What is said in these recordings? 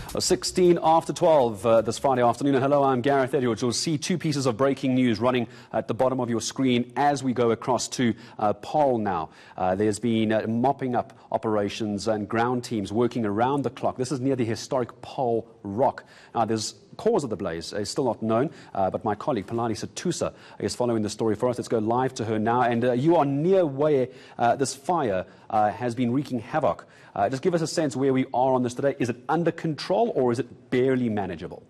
16 after 12 this Friday afternoon. And hello, I'm Gareth Edwards. You'll see two pieces of breaking news running at the bottom of your screen as we go across to Paarl now. There's been mopping up operations and ground teams working around the clock. This is near the historic Paarl Rock. Now, there's cause of the blaze is still not known, but my colleague Pheladi Sethusa is following the story for us. Let's go live to her now. And you are near where this fire has been wreaking havoc. Just give us a sense where we are on this today. Is it under control or is it barely manageable?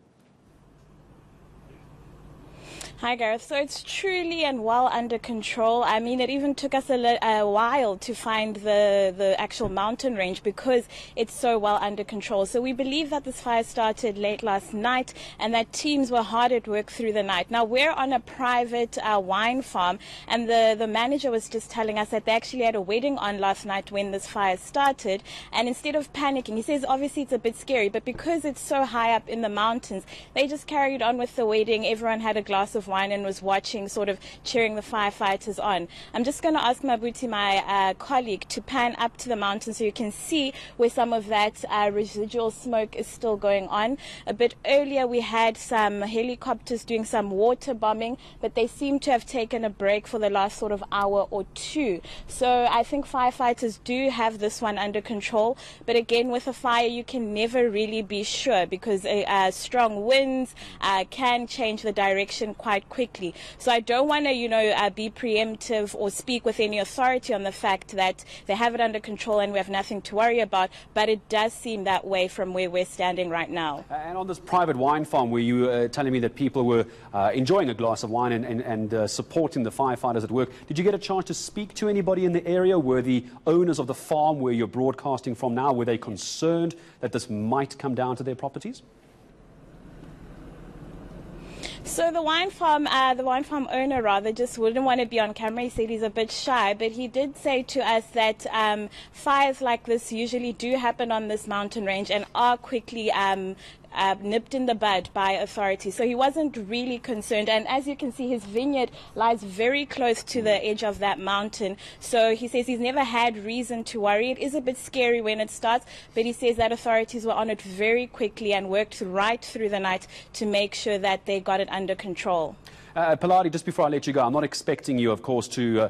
Hi, Gareth. So it's truly and well under control. I mean, it even took us a while to find the actual mountain range because it's so well under control. So we believe that this fire started late last night and that teams were hard at work through the night. Now, we're on a private wine farm, and the manager was just telling us that they actually had a wedding on last night when this fire started. And instead of panicking, he says obviously it's a bit scary, but because it's so high up in the mountains, they just carried on with the wedding. Everyone had a glass of wine and was watching, sort of cheering the firefighters on. I'm just going to ask Mabuti, my colleague, to pan up to the mountain so you can see where some of that residual smoke is still going on. A bit earlier we had some helicopters doing some water bombing, but they seem to have taken a break for the last sort of hour or two. So I think firefighters do have this one under control, but again, with a fire you can never really be sure because strong winds can change the direction quite quickly. So I don't want to, be preemptive or speak with any authority on the fact that they have it under control and we have nothing to worry about, but it does seem that way from where we're standing right now. And on this private wine farm, were you telling me that people were enjoying a glass of wine and supporting the firefighters at work? Did you get a chance to speak to anybody in the area? Were the owners of the farm where you're broadcasting from now, were they concerned that this might come down to their properties? So the wine farm owner rather just wouldn't want to be on camera. He said he's a bit shy, but he did say to us that fires like this usually do happen on this mountain range and are quickly nipped in the bud by authorities. So he wasn't really concerned. And as you can see, his vineyard lies very close to the edge of that mountain. So he says he's never had reason to worry. It is a bit scary when it starts, but he says that authorities were on it very quickly and worked right through the night to make sure that they got it under control. Pheladi, just before I let you go, I'm not expecting you, of course, to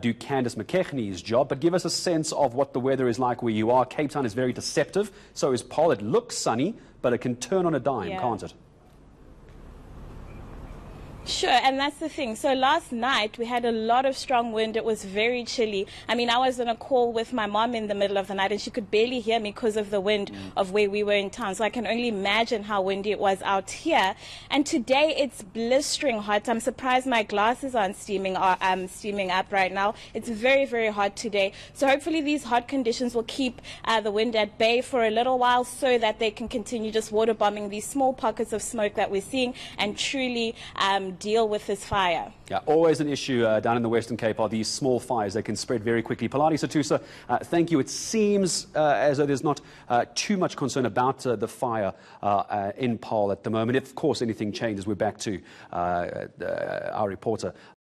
do Candice McKechnie's job, but give us a sense of what the weather is like where you are. Cape Town is very deceptive, so is Paarl. It looks sunny, but it can turn on a dime, can't it? Sure, and that's the thing. So last night we had a lot of strong wind. It was very chilly. I mean, I was on a call with my mom in the middle of the night and she could barely hear me because of the wind of where we were in town. So I can only imagine how windy it was out here. And today it's blistering hot. I'm surprised my glasses aren't steaming up right now. It's very, very hot today. So hopefully these hot conditions will keep the wind at bay for a little while so that they can continue just water bombing these small pockets of smoke that we're seeing and truly deal with this fire. Yeah, always an issue down in the Western Cape are these small fires. They can spread very quickly. Pheladi Sethusa, thank you. It seems as though there's not too much concern about the fire in Paarl at the moment. If, of course, anything changes, we're back to our reporter.